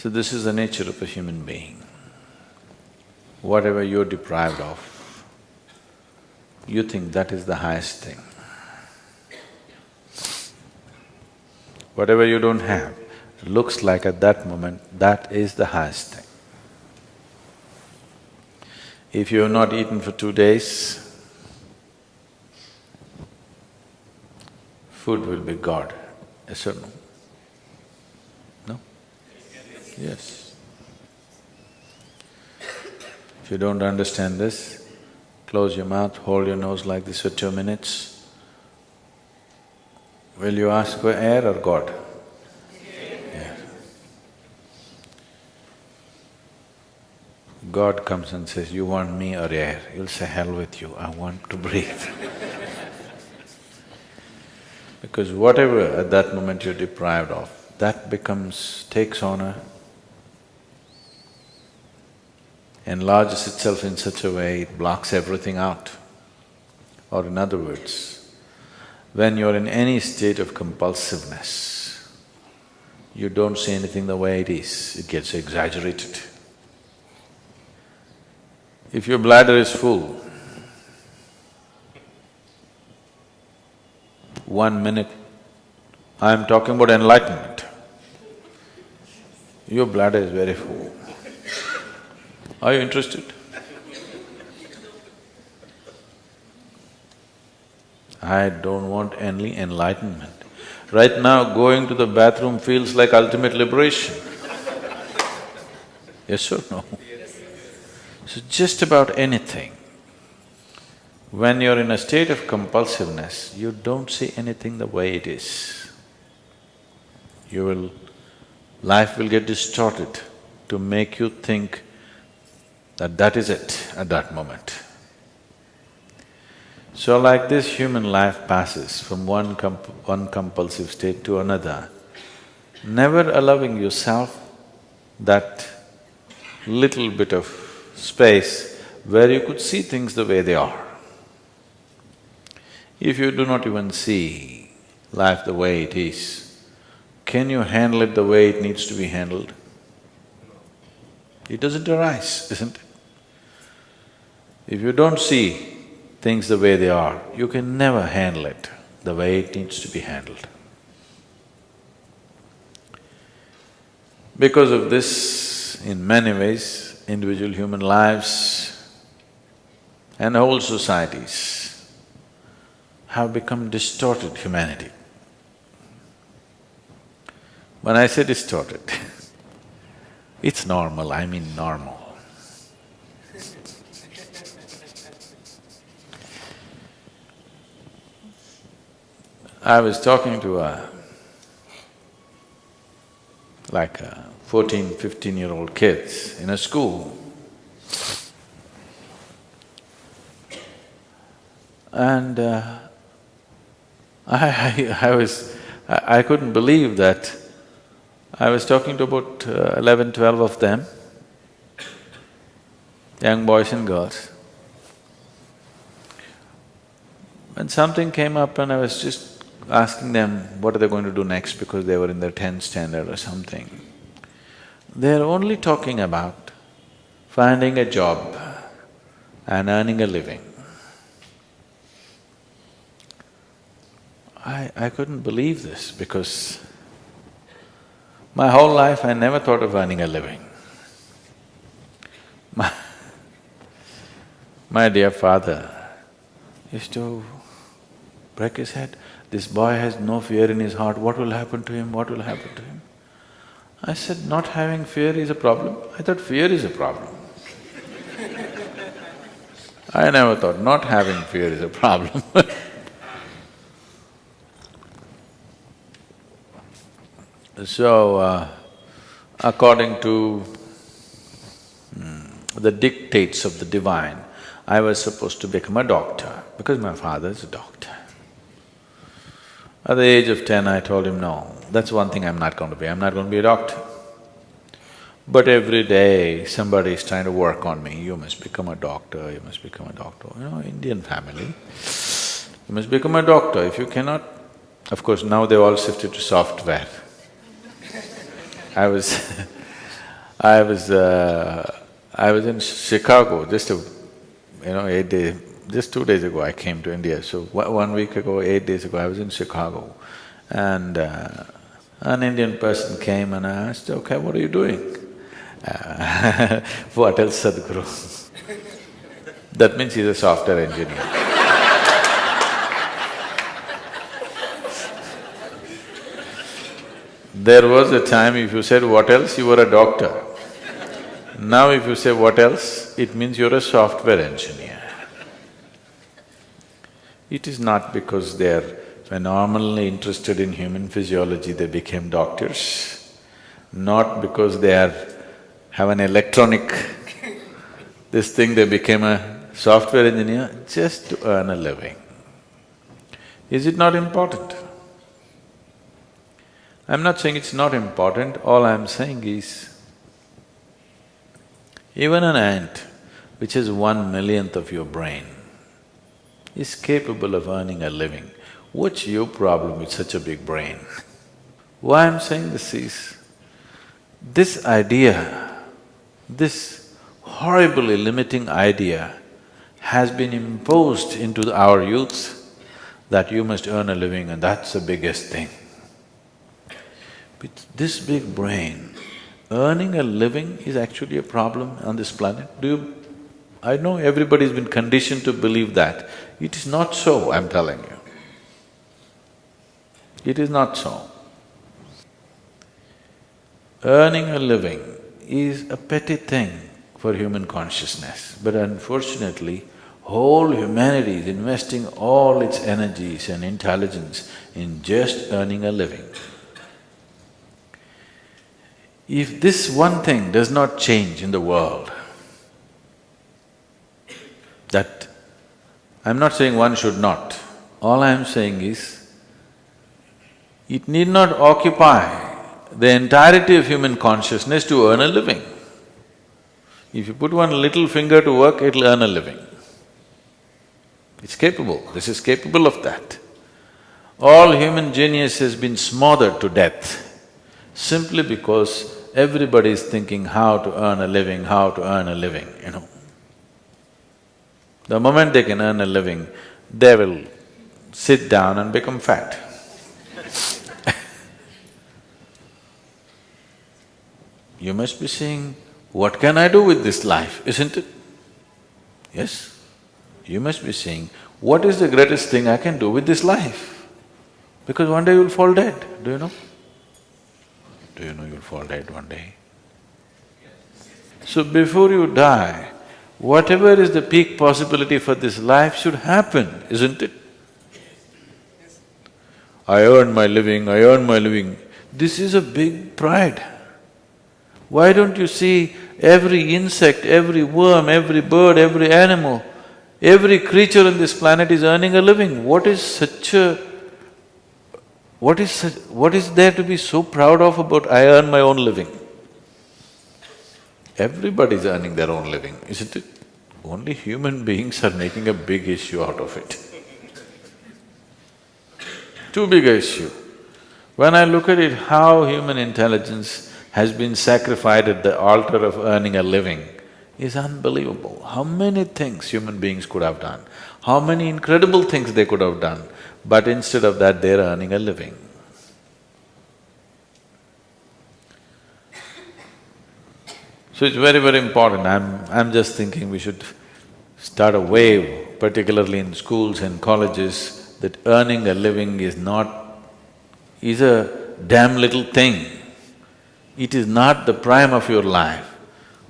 So this is the nature of a human being. Whatever you're deprived of, you think that is the highest thing. Whatever you don't have, looks like at that moment, that is the highest thing. If you have not eaten for 2 days, food will be God, yes or no? No? Yes. If you don't understand this, close your mouth, hold your nose like this for 2 minutes. Will you ask for air or God? Air. God comes and says, you want me or air? You'll say, hell with you, I want to breathe. Because whatever at that moment you're deprived of, that takes on enlarges itself in such a way, it blocks everything out. Or in other words, when you're in any state of compulsiveness, you don't see anything the way it is, it gets exaggerated. If your bladder is full, 1 minute, I'm talking about enlightenment, your bladder is very full. Are you interested? I don't want any enlightenment. Right now, going to the bathroom feels like ultimate liberation. Yes or no? So just about anything, when you're in a state of compulsiveness, you don't see anything the way it is. Life will get distorted to make you think that that is it at that moment. So like this, human life passes from one compulsive state to another, never allowing yourself that little bit of space where you could see things the way they are. If you do not even see life the way it is, can you handle it the way it needs to be handled? It doesn't arise, isn't it? If you don't see things the way they are, you can never handle it the way it needs to be handled. Because of this, in many ways, individual human lives and whole societies have become distorted humanity. When I say distorted, it's normal, I mean normal. I was talking to a 14, 15-year-old kids in a school. And I couldn't believe that I was talking to about 11, 12 of them, young boys and girls. When something came up and I was just asking them what are they going to do next because they were in their 10th standard or something, they're only talking about finding a job and earning a living. I couldn't believe this because my whole life I never thought of earning a living. My dear father used to break his head, this boy has no fear in his heart, what will happen to him, what will happen to him? I said, not having fear is a problem? I thought fear is a problem. I never thought not having fear is a problem So, according to the dictates of the divine, I was supposed to become a doctor because my father is a doctor. At the age of 10, I told him, no, that's one thing I'm not going to be, I'm not going to be a doctor. But every day somebody is trying to work on me, you must become a doctor, you must become a doctor. You know, Indian family, you must become a doctor. If you cannot… Of course, now they've all shifted to software. I was I was… I was in Chicago just 8 days… just 2 days ago I came to India, so 1 week ago, 8 days ago, I was in Chicago. And an Indian person came and I asked, okay, what are you doing? What else, Sadhguru? That means he's a software engineer. There was a time if you said what else, you were a doctor. Now if you say what else, it means you're a software engineer. It is not because they're phenomenally interested in human physiology they became doctors, not because have an electronic this thing they became a software engineer, just to earn a living. Is it not important? I'm not saying it's not important, all I'm saying is, even an ant, which has 1/1,000,000th of your brain, is capable of earning a living. What's your problem with such a big brain? Why I'm saying this is, this idea, this horribly limiting idea has been imposed into our youth that you must earn a living and that's the biggest thing. With this big brain, earning a living is actually a problem on this planet. I know everybody's been conditioned to believe that. It is not so, I'm telling you. It is not so. Earning a living is a petty thing for human consciousness, but unfortunately, whole humanity is investing all its energies and intelligence in just earning a living. If this one thing does not change in the world, that… I'm not saying one should not, all I'm saying is, it need not occupy the entirety of human consciousness to earn a living. If you put one little finger to work, it'll earn a living. It's capable, this is capable of that. All human genius has been smothered to death simply because everybody is thinking how to earn a living, how to earn a living, The moment they can earn a living, they will sit down and become fat. You must be saying, what can I do with this life, isn't it? Yes? You must be saying, what is the greatest thing I can do with this life? Because one day you'll fall dead, do you know? Do you know you'll fall dead one day? So before you die, whatever is the peak possibility for this life should happen, isn't it? I earn my living, I earn my living. This is a big pride. Why don't you see every insect, every worm, every bird, every animal, every creature on this planet is earning a living? What is there to be so proud of about I earn my own living? Everybody's earning their own living, isn't it? Only human beings are making a big issue out of it. Too big a issue. When I look at it, how human intelligence has been sacrificed at the altar of earning a living is unbelievable. How many things human beings could have done, how many incredible things they could have done, but instead of that, they're earning a living. So it's very, very important. I'm just thinking we should start a wave, particularly in schools and colleges, that earning a living is a damn little thing. It is not the prime of your life.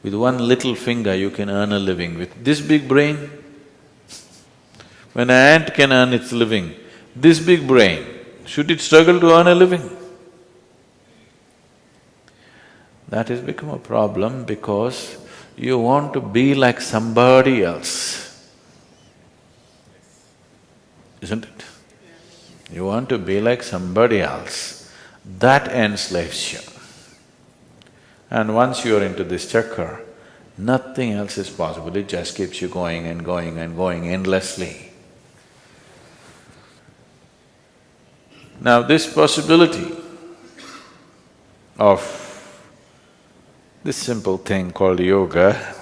With one little finger you can earn a living. With this big brain, when an ant can earn its living, this big brain, should it struggle to earn a living? That has become a problem because you want to be like somebody else, isn't it? You want to be like somebody else, that enslaves you. And once you're into this chakra, nothing else is possible, it just keeps you going and going and going endlessly. Now this possibility of This simple thing called yoga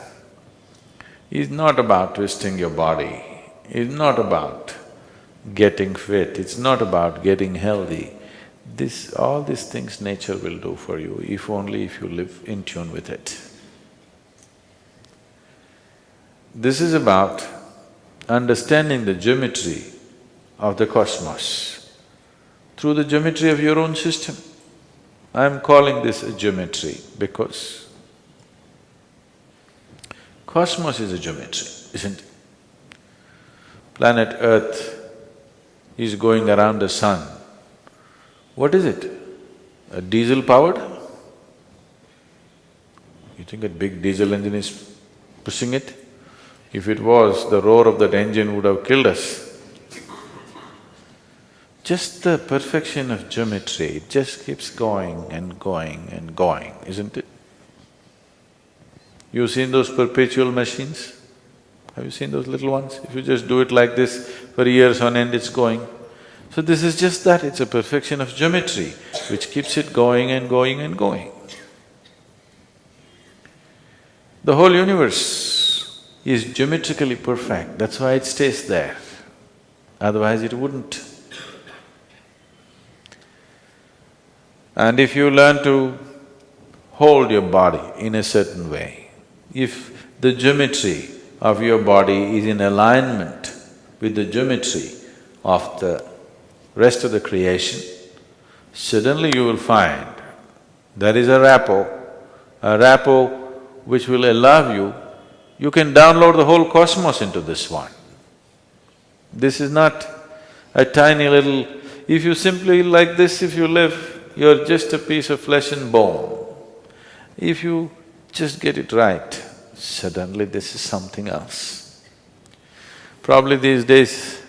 is not about twisting your body, it's not about getting fit, it's not about getting healthy. All these things nature will do for you, if only if you live in tune with it. This is about understanding the geometry of the cosmos through the geometry of your own system. I'm calling this a geometry because cosmos is a geometry, isn't it? Planet Earth is going around the sun. What is it? A diesel powered? You think a big diesel engine is pushing it? If it was, the roar of that engine would have killed us. Just the perfection of geometry, it just keeps going and going and going, isn't it? You've seen those perpetual machines? Have you seen those little ones? If you just do it like this, for years on end it's going. So this is just that, it's a perfection of geometry which keeps it going and going and going. The whole universe is geometrically perfect, that's why it stays there, otherwise it wouldn't. And if you learn to hold your body in a certain way, if the geometry of your body is in alignment with the geometry of the rest of the creation, suddenly you will find there is a rapport which will allow you can download the whole cosmos into this one. This is not a tiny little… If you simply like this, if you live, you're just a piece of flesh and bone. If you just get it right, suddenly this is something else. Probably these days,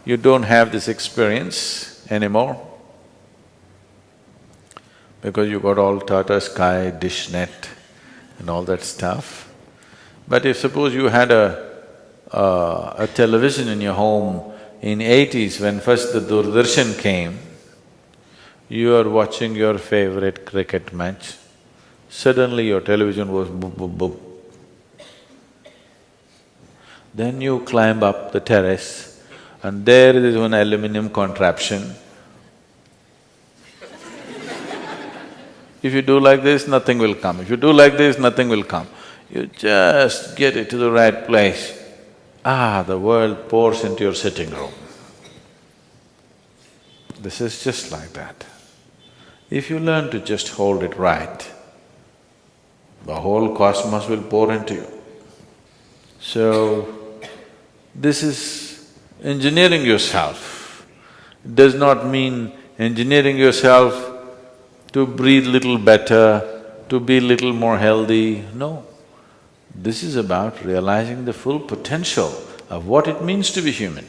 you don't have this experience anymore because you got all Tata Sky, DishNet and all that stuff. But if suppose you had a television in your home in 80s when first the Doordarshan came, you are watching your favorite cricket match, suddenly your television was boop, boop, boop. Then you climb up the terrace and there is one aluminum contraption. If you do like this, nothing will come. If you do like this, nothing will come. You just get it to the right place. The world pours into your sitting room. This is just like that. If you learn to just hold it right, the whole cosmos will pour into you. So, this is engineering yourself. It does not mean engineering yourself to breathe little better, to be little more healthy, no. This is about realizing the full potential of what it means to be human.